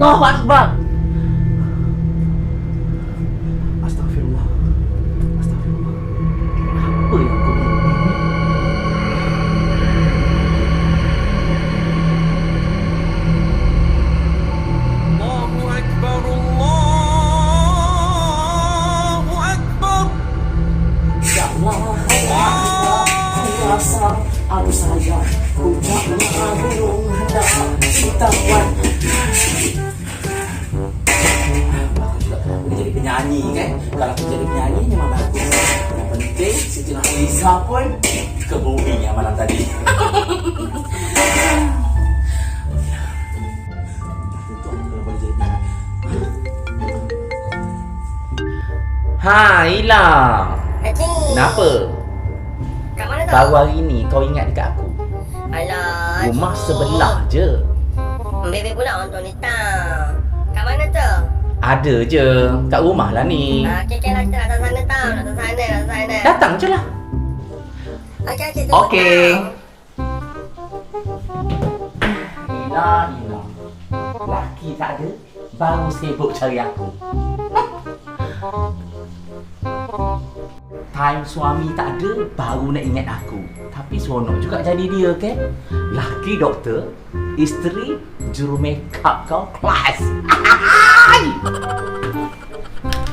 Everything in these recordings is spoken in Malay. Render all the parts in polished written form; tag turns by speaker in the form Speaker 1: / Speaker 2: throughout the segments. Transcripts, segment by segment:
Speaker 1: Allahu Akbar.
Speaker 2: Astagfirullah. Astagfirullah. Apa yang kau buat?
Speaker 3: Allahu Akbar, Allahu Akbar.
Speaker 1: Ya Allah, rasa aku saja ku tak mengagum hendak sitawan.
Speaker 2: Aku jadi penyanyi kan? Kalau aku jadi penyanyi memang bagus. Yang penting Siti Nurhaliza pun ke bumi yang malam tadi. Tentu aku kalau boleh jadi penyanyi.
Speaker 1: Ha, hilang.
Speaker 4: Acik.
Speaker 1: Kenapa?
Speaker 4: Kat mana tu?
Speaker 1: Baru hari ni kau ingat dekat aku.
Speaker 4: Alah,
Speaker 1: Rumah
Speaker 4: Acik.
Speaker 1: sebelah je.
Speaker 4: Bebek pula orang tu ni tak. Kat mana tu?
Speaker 1: Ada je. Kat rumah lah ni.
Speaker 4: Okey, lah kita datang sana tau. Datang sana.
Speaker 1: Datang je lah.
Speaker 4: Okey, Acik tunggu
Speaker 1: Okey.
Speaker 4: tau.
Speaker 1: Hilang. Laki tak ada, baru sibuk cari aku. Time suami tak ada, baru nak ingat aku. Tapi seronok juga jadi dia kan? Laki doktor, isteri juru makeup kau kelas.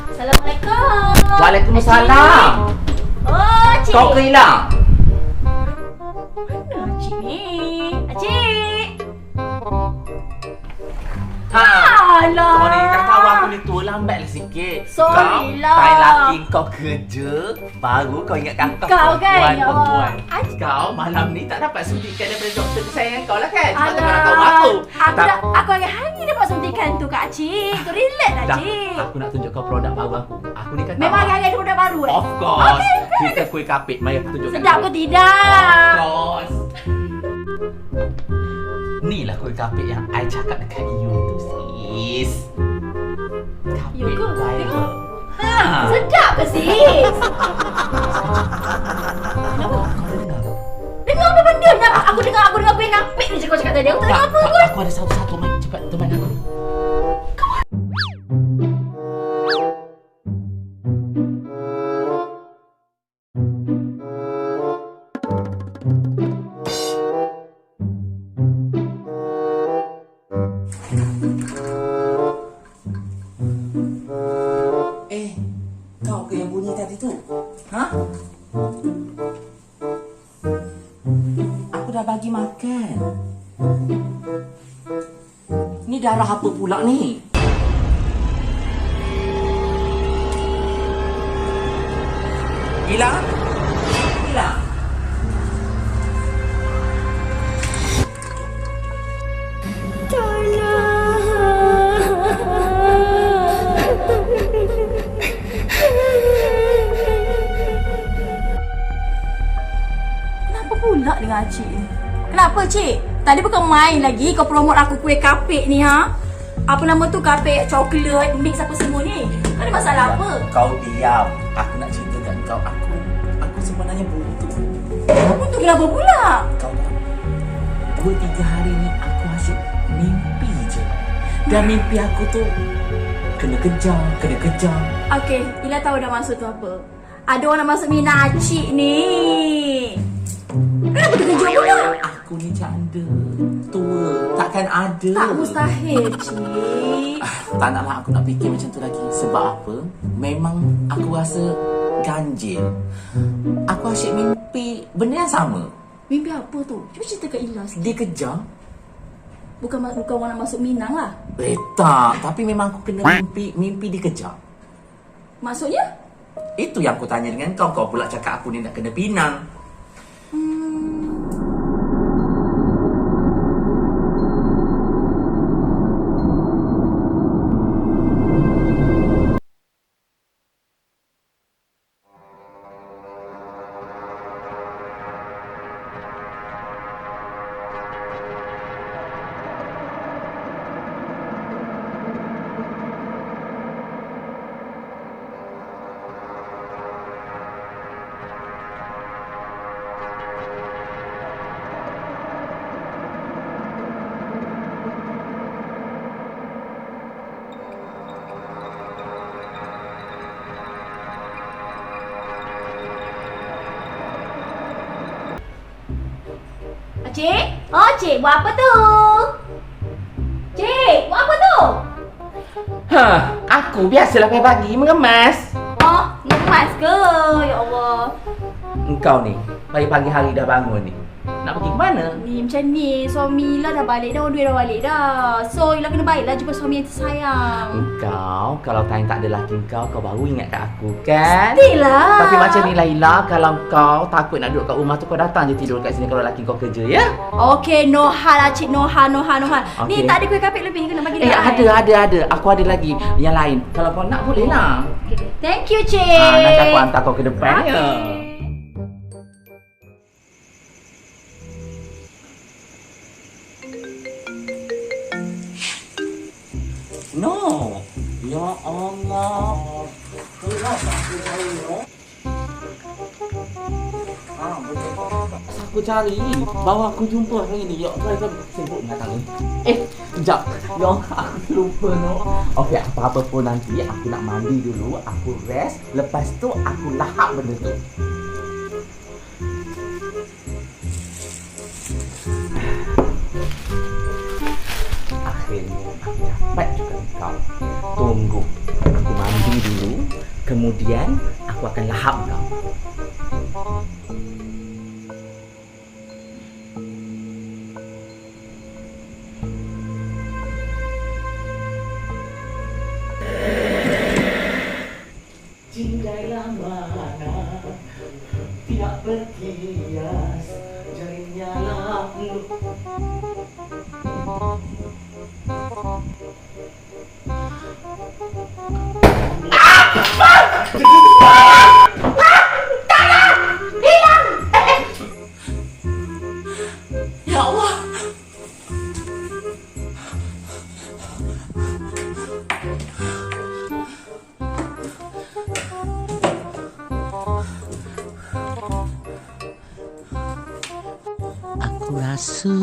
Speaker 5: Assalamualaikum.
Speaker 1: Waalaikumsalam.
Speaker 5: Oh, Cik.
Speaker 1: Kau ke hilang?
Speaker 5: Mana Cik ni? Cik. Alah.
Speaker 1: Kau ni dah tahu aku ni tua, lambatlah sikit.
Speaker 5: Sorry
Speaker 1: Kau,
Speaker 5: lah.
Speaker 1: time laki kau kerja, baru kau ingatkan
Speaker 5: Kau kan, ya Allah.
Speaker 1: Kau malam ni tak dapat suntikan daripada doktor kesayangan kau lah kan? Sebab tu
Speaker 5: Alah.
Speaker 1: kau nak tahu aku.
Speaker 5: Aku hari-hari dapat suntikan tu Kak Cik. Tu relax lah
Speaker 1: Dah,
Speaker 5: Cik.
Speaker 1: aku nak tunjuk kau produk baru aku. Aku ni kan
Speaker 5: Memang hari-hari ada produk baru
Speaker 1: Of course. Kita kuih kapit. Mari aku tunjukkan.
Speaker 5: Sedap ke
Speaker 1: kau.
Speaker 5: tidak?
Speaker 1: Of course. Ni lah kuih kapit yang I cakap dekat you tu sis. Kapit
Speaker 5: You ke?
Speaker 1: viral. Ha.
Speaker 5: Sedap ke sis?
Speaker 1: Kenapa? Kau dengar?
Speaker 5: Dengar apa benda ni? Aku dengar kuih kapit ni je kau cakap tadi. Aku tak dengar apa pun.
Speaker 1: Aku ada satu-satu. Mari cepat teman aku.
Speaker 2: Kau ke yang bunyi tadi tu? Ha? Aku dah bagi makan. Ni darah apa pula ni? Hilang? Hilang?
Speaker 5: Kenapa pula dengan Cik ni? Kenapa Cik? Tadi bukan main lagi kau promote aku kuih kapit ni ha? Apa nama tu kapit coklat mix apa semua ni? Kau ada masalah apa?
Speaker 2: Kau diam. Aku nak ceritakan kau. Aku sebenarnya buntu.
Speaker 5: Apa tu kenapa pula?
Speaker 2: Kau tahu, 2-3 hari ni aku asyik mimpi je. Dan mimpi aku tu kena kejar.
Speaker 5: Okey, Ila tahu dah maksud tu apa. Ada orang nak masuk minat Cik ni. Kenapa tu kerja pula?
Speaker 2: Aku ni janda. Tua. Takkan ada.
Speaker 5: Tak mustahil Cik.
Speaker 2: Tak naklah aku nak fikir macam tu lagi. Sebab apa? Memang aku rasa ganjil. Aku asyik mimpi benda yang sama.
Speaker 5: Mimpi apa tu? Cuba cerita kat Ila sikit.
Speaker 2: Dikejar.
Speaker 5: Bukan orang nak masuk Minang lah.
Speaker 2: Tak. Tapi memang aku kena mimpi dikejar.
Speaker 5: Maksudnya?
Speaker 2: Itu yang aku tanya dengan kau. Kau pula cakap aku ni nak kena pinang.
Speaker 5: Cik? Oh, Cik buat apa tu? Cik, buat apa tu?
Speaker 1: Aku biasalah pagi-pagi mengemas.
Speaker 5: Oh, ngemas ke? Ya Allah.
Speaker 1: Engkau ni, pagi-pagi hari dah bangun ni. Nak pergi ke mana?
Speaker 5: Ni macam ni, suami Ila dah balik dah, orang dua dah balik dah. So, Ila kena baiklah jumpa suami yang tersayang.
Speaker 1: Engkau, kalau time tak ada laki kau baru ingat kat aku kan?
Speaker 5: Pastilah.
Speaker 1: Tapi macam ni lah Ila, kalau kau takut nak duduk kat rumah tu, kau datang je tidur kat sini kalau laki kau kerja, ya?
Speaker 5: Okey, no hal lah cik, no hal. Ni
Speaker 1: Okey.
Speaker 5: tak ada kuih kapit lebih kena bagi Ila.
Speaker 1: Ada. Aku ada lagi yang lain. Kalau kau nak, boleh lah.
Speaker 5: Thank you, cik.
Speaker 1: Nanti aku hantar kau ke depan, ya? No. Ya Allah. Aku cari. Bawa aku jumpa hari ni. Ya Allah, saya sibuk datang ni. Sekejap. Ya aku lupa no. Okey, apa-apa pun nanti aku nak mandi dulu. Aku rest. Lepas tu aku lahap benda tu. Akhirnya aku dapat juga kau. Tunggu. Aku mandi dulu. Kemudian aku akan lahap kau. Cindailah mana tidak berkias, jarinya lalu. Ya Allah. Aku rasa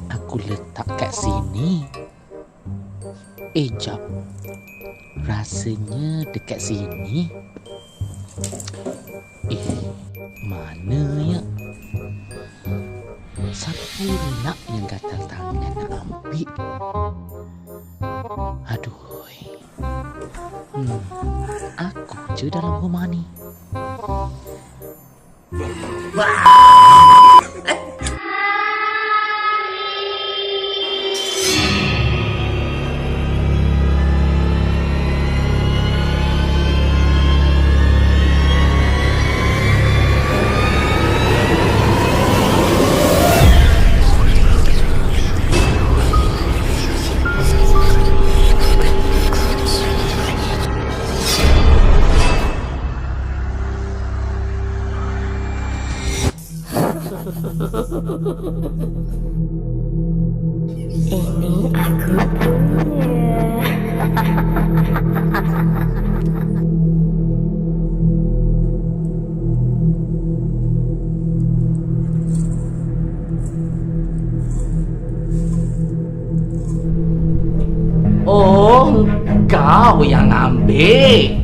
Speaker 1: aku letak kat sini. Jap. Rasanya dekat sini. Mana ya? Siapa pula yang gatal tangan nak ambil? Aduh. Aku je dalam rumah ni.
Speaker 4: Ini aku
Speaker 1: Oh, kau yang ambil.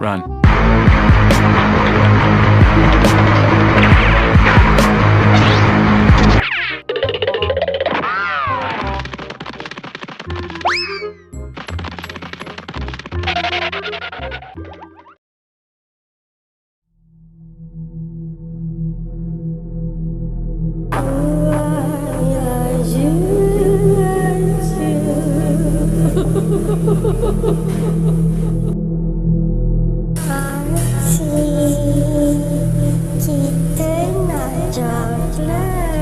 Speaker 3: Run.
Speaker 4: kita nak coklat.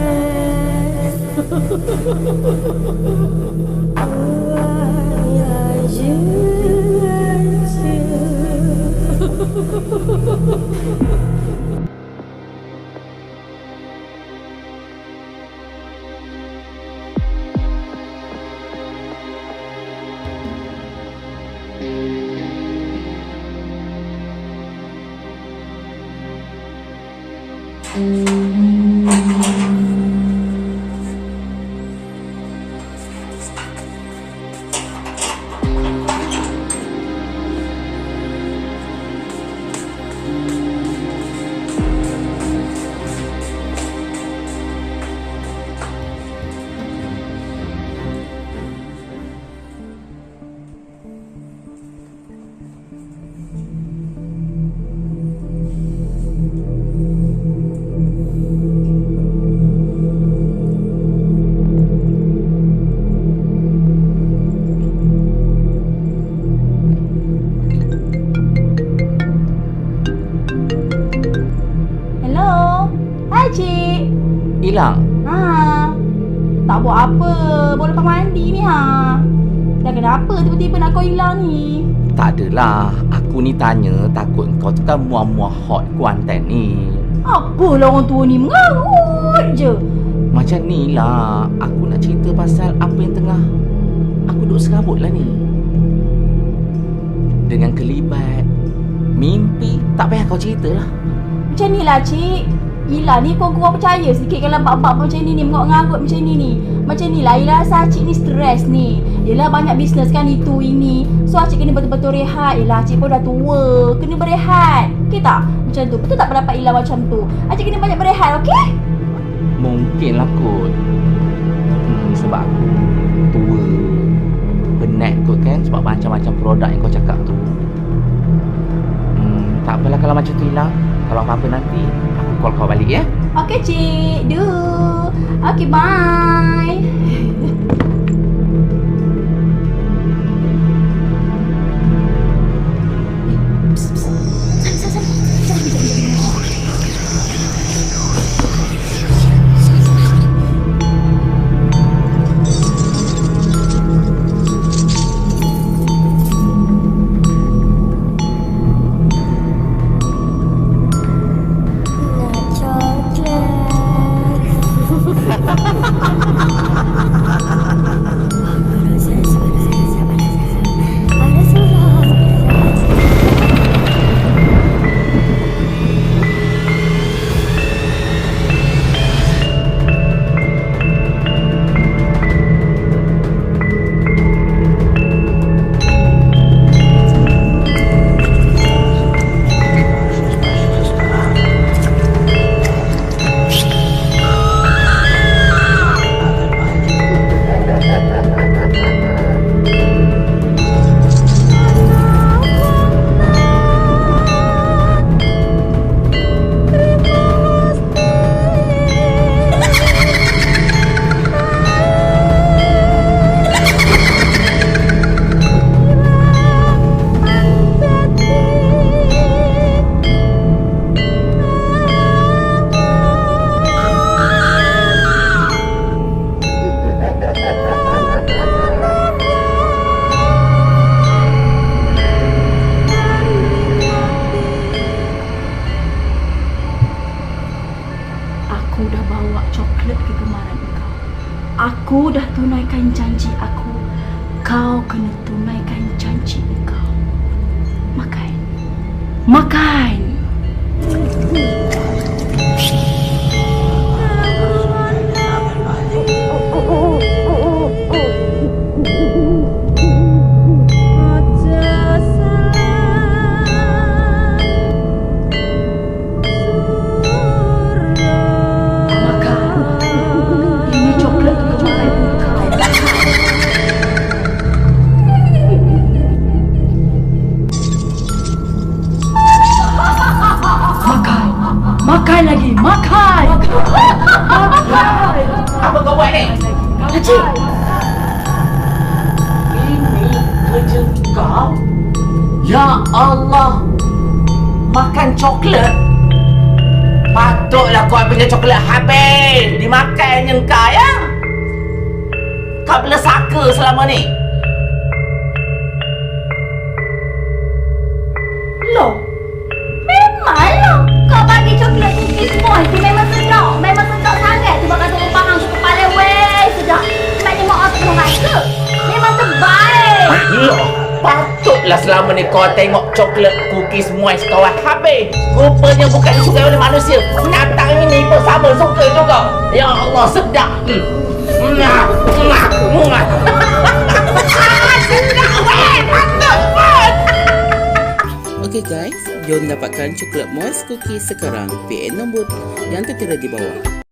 Speaker 5: cik?
Speaker 1: Hilang.
Speaker 5: Ha. Tak buat apa. Baru lepas mandi ni ha. Dah kenapa tiba-tiba nak kau hilang ni?
Speaker 1: Tak adalah. Aku ni tanya takut kau tu kan muah-muah hot Kuantan ni.
Speaker 5: Apalah orang tua ni mengarut je.
Speaker 1: Macam ni lah. Aku nak cerita pasal apa yang tengah aku duk serabut lah ni. Dengan kelibat mimpi. Tak payah kau cerita lah.
Speaker 5: Macam ni lah cik. Yelah ni korang percaya sikit kalau bab-bab macam ni mengarut macam ni. Macam ni lah. Yelah rasa cik ni stres ni. Yelah banyak bisnes kan itu ini. So cik kena betul-betul rehat. Yelah cik pun dah tua. Kena berehat. Okay tak? Macam tu. Betul tak pendapat Ila macam tu? Cik kena banyak berehat, okay?
Speaker 1: Mungkin lah kot. Sebab aku tua. Penat kot kan. Sebab macam-macam produk yang kau cakap tu. Tak apalah kalau macam tu hilang. Kalau apa-apa nanti aku call kau balik ya.
Speaker 5: Okay cik. Do. Okay bye. Aku dah bawa coklat kegemaran kau. Aku dah tunaikan janji aku. Kau kena tunaikan janji kau. Makan. Makan. Makan lagi, makan.
Speaker 1: Apa kau buat ni?
Speaker 5: Cik.
Speaker 1: Ini kerja kau? Ya Allah. Makan coklat? Patutlah kau punya coklat habis. Dimakannya kau ya? Kau bela saka selama ni?
Speaker 5: Loh. Memanglah kau bagi coklat cookies boy tu memang sedap. Memang sedap sangat. Sebab kata orang faham tu kepala weh sedap. Maknanya mak aku orang rasa. Memang terbaik.
Speaker 1: Loh, patutlah selama ni kau tengok coklat cookies moist kau habis. Rupanya bukan disukai oleh manusia. Binatang ini pun sama suka juga. Ya Allah, sedap. Sedap weh. Patut pun.
Speaker 6: Okey guys, jom dapatkan coklat moist cookies sekarang. PN nombor yang tertera di bawah.